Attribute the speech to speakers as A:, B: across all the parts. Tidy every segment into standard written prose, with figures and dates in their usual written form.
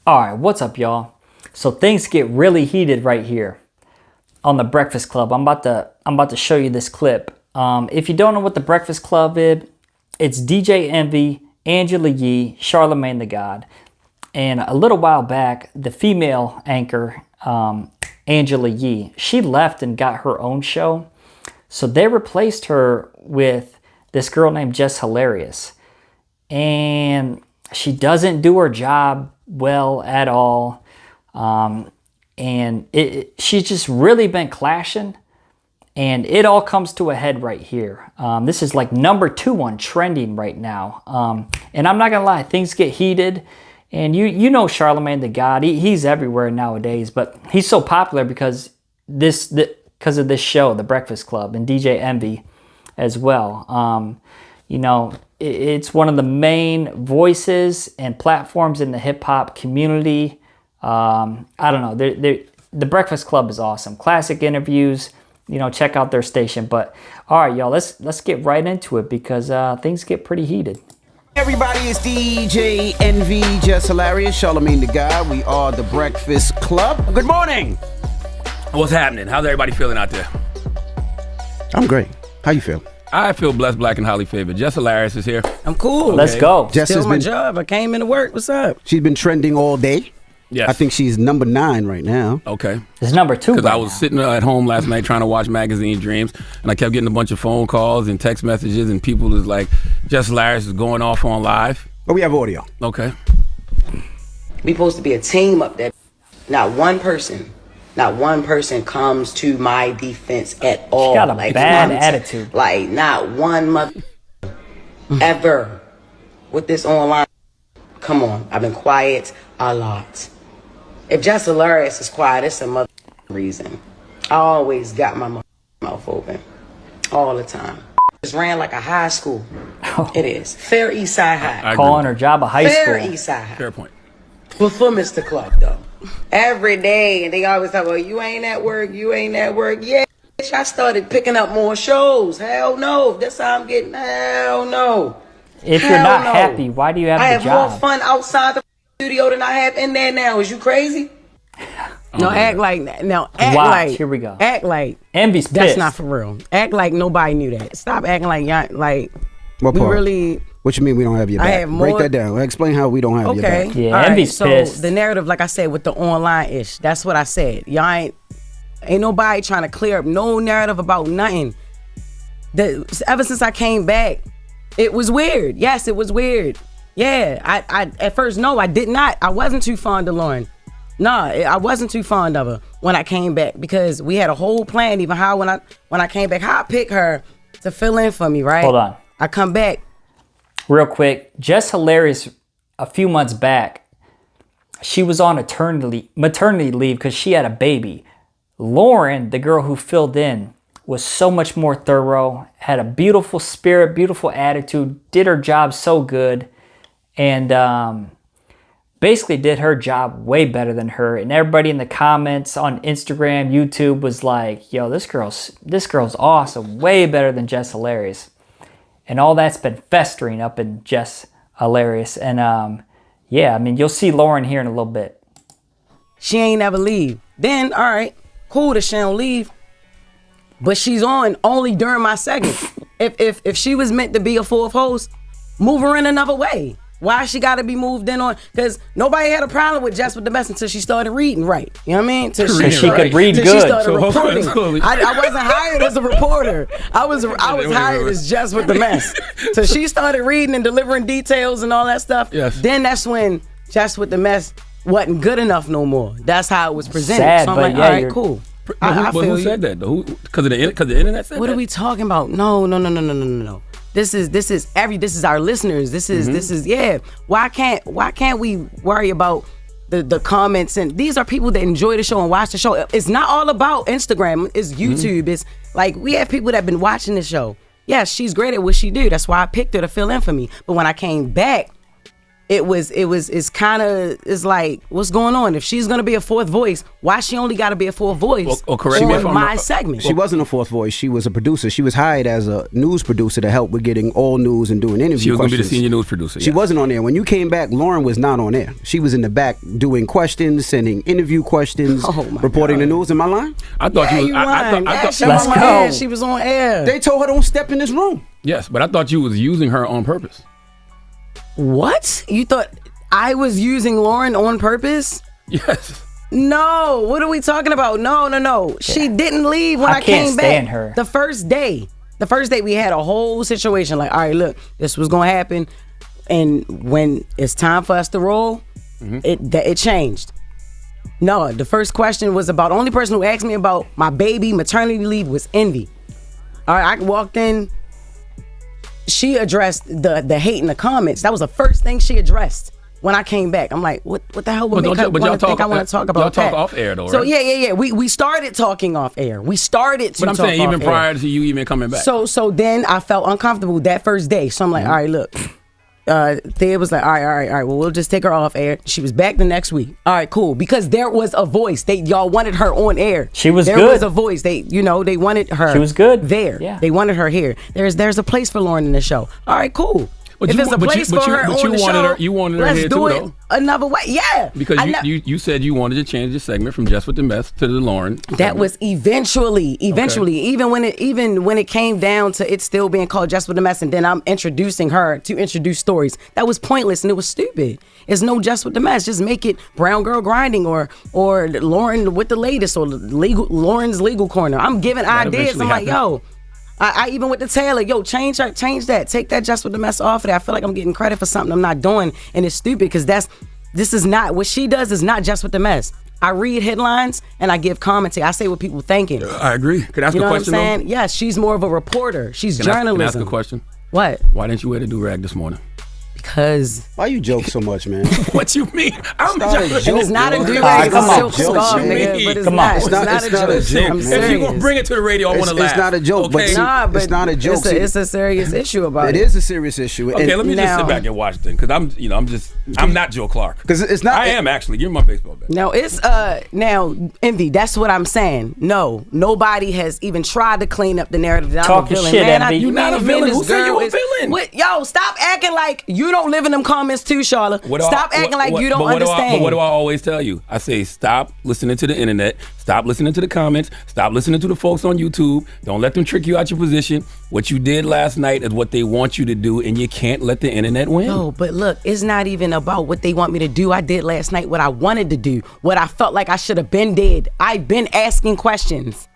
A: All right, what's up, y'all? So things get really heated right here on the Breakfast Club. I'm about to show you this clip. If you don't know what the Breakfast Club is, it's DJ Envy, Angela Yee, Charlamagne the God, and a little while back, the female anchor, Angela Yee, she left and got her own show. So they replaced her with this girl named Jess Hilarious, and she doesn't do her job well at all. And she's just really been clashing, and it all comes to a head right here. This is like #2 on trending right now. And I'm not gonna lie, things get heated, and you know Charlamagne the God, he's everywhere nowadays, but he's so popular because of this show, The Breakfast Club, and DJ Envy as well. You know, it's one of the main voices and platforms in the hip-hop community. I don't know, the Breakfast Club is awesome. Classic interviews, you know, check out their station. But all right, y'all, let's get right into it because things get pretty heated.
B: Everybody, it's DJ Envy, Jess Hilarious, Charlamagne the God. We are the Breakfast Club. Good morning.
C: What's happening? How's everybody feeling out there?
B: I'm great. How you feel?
C: I feel blessed, black, and highly favored. Jess Hilarious is here.
D: I'm cool.
A: Let's go.
B: Jess
D: Still
B: has
D: my
B: been,
D: job. I came into work. What's up?
B: she's been trending all day.
C: Yes.
B: I think she's #9 right now.
C: Okay.
A: It's #2
C: Because
A: right
C: I was
A: now.
C: sitting at home last night trying to watch Magazine Dreams, and I kept getting a bunch of phone calls and text messages, and people was like, Jess Hilarious is going off on live.
B: But we have audio.
C: Okay.
E: We supposed to be a team up there. Not one person comes to my defense at all.
A: She got a bad attitude.
E: Like, not one mother ever with this online. Come on, I've been quiet a lot. If Jess Hilarious is quiet, it's a mother reason. I always got my mouth open. All the time. It's ran like a high school. It is. Fair East Side High.
A: Calling her job a high
E: Fair
A: school.
E: East Side High.
C: Fair point.
E: Before Mr. Club, though. Every day, and they always talk about, you ain't at work, you ain't at work. Yeah, bitch, I started picking up more shows. Hell no. That's how I'm getting. Hell no.
A: If you're not happy, why do you have
E: I
A: the
E: have
A: job?
E: more fun outside the studio than I have in there now. Is you crazy?
D: No, act like
A: Watch,
D: like
A: here we go.
D: Act like
A: Envy's pissed.
D: that's not for real. Act like nobody knew that. Stop acting like y'all like
B: What
D: we
B: part?
D: What
B: What you mean we don't have your
D: I
B: back?
D: have
B: Break
D: more-
B: that down. Explain how we don't have your
D: Okay.
B: back.
A: Yeah,
D: All
A: Envy's
D: so
A: pissed.
D: the narrative, like I said, with the online ish, that's what I said. Y'all ain't nobody trying to clear up no narrative about nothing. Ever since I came back, it was weird. Yes, it was weird. Yeah, I at first, no, I did not. I wasn't too fond of Lauren. Nah, I wasn't too fond of her when I came back because we had a whole plan. Even how when I came back, how I pick her to fill in for me, right?
A: Hold on.
D: I come back.
A: Real quick, Jess Hilarious, a few months back, she was on maternity leave because she had a baby. Lauren, the girl who filled in, was so much more thorough, had a beautiful spirit, beautiful attitude, did her job so good, and basically did her job way better than her. And everybody in the comments on Instagram, YouTube was like, yo, this girl's awesome, way better than Jess Hilarious. And all that's been festering up in Jess Hilarious. And yeah, I mean, you'll see Lauren here in a little bit.
D: She ain't never leave. Then, all right, cool that she don't leave. But she's on only during my segment. If she was meant to be a fourth host, move her in another way. Why she got to be moved in on? Because nobody had a problem with Jess with the Mess until she started reading right. You know what I mean? Till
A: She could read
D: till
A: good.
D: She started reporting.
C: So-
D: I wasn't hired as a reporter. I was hired as Jess with the Mess. So she started reading and delivering details and all that stuff.
C: Yes.
D: Then that's when Jess with the Mess wasn't good enough no more. That's how it was presented.
A: Sad,
D: so I'm
A: but
D: like,
A: yeah,
D: all right,
A: you're-
D: cool.
C: But
D: I
C: who
D: feel you.
C: said that though? Because the internet said
D: What
C: that?
D: are we talking about? No. This is our listeners. This is yeah. Why can't we worry about the comments? And these are people that enjoy the show and watch the show. It's not all about Instagram. It's YouTube. It's like we have people that have been watching the show. Yes, she's great at what she do. That's why I picked her to fill in for me. But when I came back, it's kind of, it's like, what's going on? If she's gonna be a fourth voice, why she only got to be a fourth voice
C: correct me if
D: on
C: I'm
D: my
C: wrong.
D: segment?
B: She wasn't a fourth voice. She was a producer. She was hired as a news producer to help with getting all news and doing interview
C: She was going to be the
B: questions.
C: senior news producer.
B: She
C: yeah.
B: wasn't on there. When you came back, Lauren was not on there. She was in the back doing questions, sending interview questions,
D: Oh, my
B: reporting
D: God.
B: the news. Am I lying?
C: I thought
D: Yeah,
C: you
D: you
C: was. I
D: lying.
C: thought.
D: Yeah, she
A: Let's
D: was on
A: go.
D: air. She was on air.
B: They told her don't step in this room.
C: Yes, but I thought you was using her on purpose.
D: What? You thought I was using Lauren on purpose?
C: Yes.
D: No. What are we talking about? No. She didn't leave when
A: I
D: I
A: can't
D: came back.
A: stand her.
D: The first day we had a whole situation like, all right, look, this was gonna happen, and when it's time for us to roll, it changed. No, the first question was about, the only person who asked me about my baby maternity leave was Envy. All right, I walked in. She addressed the hate in the comments. That was the first thing she addressed when I came back. I'm like, what the hell would
C: But
D: make
C: don't
D: her
C: y'all- but y'all
D: wanna think
C: talk-
D: I want to talk about
C: y'all talk
D: that?
C: off air though,
D: So
C: right?
D: yeah. We started talking off air. We started to
C: But I'm
D: talk
C: saying even
D: off air.
C: prior to you even coming back.
D: So then I felt uncomfortable that first day. So I'm like, all right, look. Thea was like, all right. Well, we'll just take her off air. She was back the next week. All right, cool. Because there was a voice. Y'all wanted her on air.
A: She was
D: there
A: good.
D: There was a voice. They wanted her.
A: She was good.
D: There.
A: Yeah.
D: They wanted her here. There's a place for Lauren in the show. All right, cool.
C: But
D: if
C: you
D: it's a
C: wa- but you-
D: place
C: but
D: for
C: you-
D: her
C: but
D: on
C: you
D: the
C: wanted
D: show,
C: her- you wanted her
D: let's
C: here
D: do
C: too,
D: it
C: though.
D: another way. Yeah.
C: because you said you wanted to change the segment from Jess with the Mess to the Lauren.
D: That was eventually, even when it came down to it still being called Just with the Mess, and then I'm introducing her to introduce stories. That was pointless and it was stupid. It's no Just with the Mess. Just make it Brown Girl Grinding or Lauren with the latest or Lauren's Legal Corner. I'm giving ideas.
C: eventually
D: I'm like,
C: happened.
D: yo. I even with the Taylor, change that. Take that Just with the Mess off of that. I feel like I'm getting credit for something I'm not doing, and it's stupid because this is not what she does. Is not Just with the Mess. I read headlines and I give commentary. I say what people thinking.
C: I agree. Could I ask
D: You know
C: a
D: what I'm
C: question?
D: saying? Yes, she's more of a reporter. She's journalism.
C: Can I ask a question?
D: What?
C: Why didn't you wear the do-rag this morning?
D: Because
B: Why you joke so much, man?
C: What you mean? I'm
B: not a
C: just-
B: joke.
D: and it's not a
B: Come
D: do
B: on,
D: rag, it's a
A: come on.
D: silk scarf,
C: What you
D: nigga.
C: mean?
D: But it's
A: Come
D: not.
A: on.
D: It's not a
B: It's not a
D: joke.
B: joke,
D: I'm
B: man.
C: If you're
D: serious.
C: gonna bring it to the radio, I want to laugh.
B: It's not a joke, but
C: Okay?
D: Nah, but
B: it's not a joke. See,
D: It's a serious issue about
B: it
D: it.
B: is a serious issue.
C: Okay, let me just
D: Now-
C: sit back and watch then, because I'm not Joe Clark.
B: Because it's not.
C: I am actually. Give me my baseball bat.
D: Now it's now Envy. That's what I'm saying. No, nobody has even tried to clean up the narrative that I'm a
A: Talking
D: villain.
A: shit,
D: Man,
A: Envy.
C: You're not a
D: me and
C: villain.
D: this
C: Who said you
D: girl
C: a
D: is-
C: villain?
D: What, yo, stop acting like you don't live in them comments too, Charlotte. Stop acting like you don't understand.
C: But what do I always tell you? I say stop listening to the internet. Stop listening to the comments. Stop listening to the folks on YouTube. Don't let them trick you out your position. What you did last night is what they want you to do, and you can't let the internet win.
D: No, but look, it's not even about what they want me to do. I did last night what I wanted to do, what I felt like I should have been did. I've been asking questions.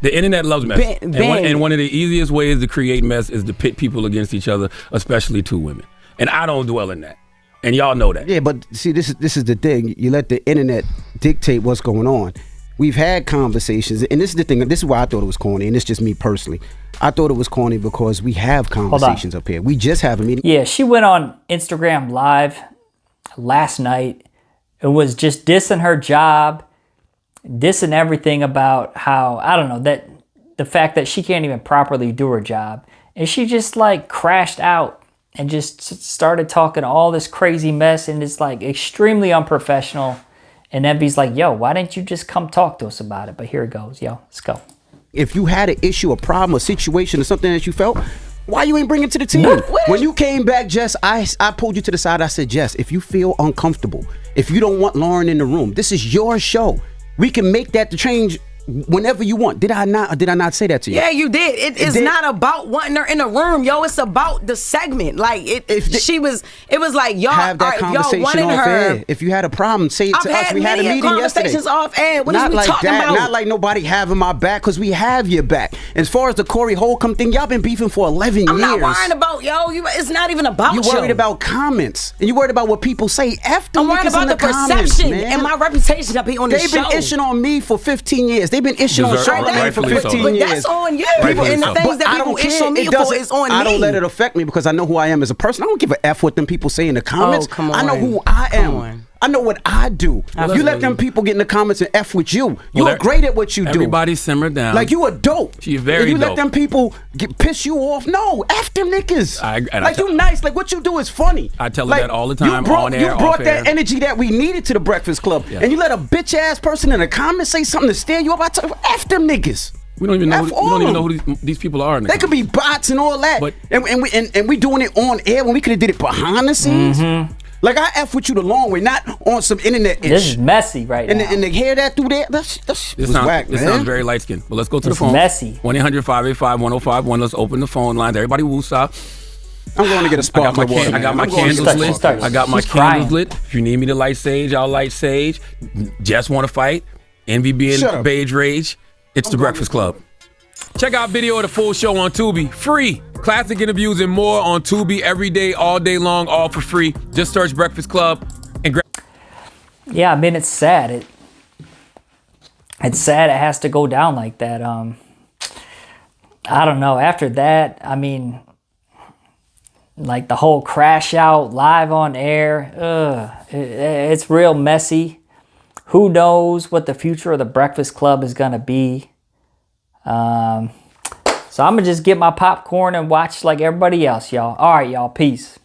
C: The internet loves mess.
D: Ben.
C: And one of the easiest ways to create mess is to pit people against each other, especially two women. And I don't dwell in that. And y'all know that.
B: Yeah, but see, this is the thing. You let the internet dictate what's going on. We've had conversations, and this is the thing. This is why I thought it was corny, and it's just me personally. I thought it was corny because we have conversations up here. We just have a meeting.
A: Yeah, she went on Instagram Live last night. It was just dissing her job, dissing everything about how, I don't know, that the fact that she can't even properly do her job. And she just like crashed out and just started talking all this crazy mess, and it's like extremely unprofessional. And Envy's like, yo, why didn't you just come talk to us about it? But here it goes, yo, let's go.
B: If you had an issue, a problem, a situation, or something that you felt, why you ain't bring it to the team? When you came back, Jess, I pulled you to the side. I said, Jess, if you feel uncomfortable, if you don't want Lauren in the room, this is your show. We can make that the change whenever you want. Did I not say that to you?
D: Yeah, you did. It's
B: did.
D: not about wanting her in the room, yo. It's about the segment. Like it was like y'all.
B: Have that
D: all right, if y'all
B: conversation
D: wanted
B: off
D: her.
B: air. If you had a problem, say it
D: I've
B: to us.
D: had
B: We had a
D: many
B: meeting yesterday.
D: conversations off air. What is
B: Not
D: we
B: like
D: talking
B: that.
D: about?
B: Not like nobody having my back, because we have your back. As far as the Corey Holcomb thing, y'all been beefing for 11 years.
D: I'm not worrying about it's not even about
B: You worried about comments, and you worried about what people say. F them
D: I'm worried
B: niggas
D: about
B: in
D: the
B: comments,
D: perception
B: man.
D: and my reputation up here on the
B: They've
D: show.
B: been ishing on me for 15 years. They've been ishing on
C: Deserve-
B: Charlamagne for
C: rightfully so.
B: 15
D: But
B: years.
D: that's on you.
C: Rightfully
D: And the
C: so.
D: things
B: But
D: that
B: I
D: people
B: don't
D: ish
B: care.
D: on me
B: It
D: for
B: doesn't-
D: is on me.
B: I don't let it affect me because I know who I am as a person. I don't give a F what them people say in the comments.
D: come
B: I know
D: on.
B: who I am.
D: Come on.
B: I know what I do. If you let them people get in the comments and F with you, you're great at what you do.
C: Everybody simmer down.
B: Like, you a dope.
C: She's very
B: if you
C: dope.
B: let them people piss you off, no, F them niggas. You nice. Like, what you do is funny.
C: I tell her that all the time, on air,
B: You brought
C: off
B: that
C: air.
B: energy that we needed to the Breakfast Club. Yeah. And you let a bitch-ass person in the comments say something to steer you up. I tell F them niggas.
C: We don't even know who these people are.
B: They could be bots and all that. But, and we doing it on air when we could have did it behind the scenes. Like, I F with you the long way, not on some internet ish.
A: This is messy right now.
B: And to hear that through there, that's whack, man.
C: This sounds very light skinned. But let's go to the phone.
A: Messy.
C: 1-800-585-1051. Let's open the phone lines. Everybody woosah.
B: I'm going to get a sparkler water.
C: I got my candles lit. I got my candles lit. If you need me to light sage, I'll light sage. Just want to fight. Envy being beige rage. It's the Breakfast Club. Check out video of the full show on Tubi. Free. Classic interviews and more on Tubi every day, all day long, all for free. Just search Breakfast Club and
A: yeah, I mean, it's sad. It's sad it has to go down like that. I don't know. After that, I mean, like the whole crash out live on air, it's real messy. Who knows what the future of the Breakfast Club is going to be. So I'm going to just get my popcorn and watch like everybody else, y'all. All right, y'all. Peace.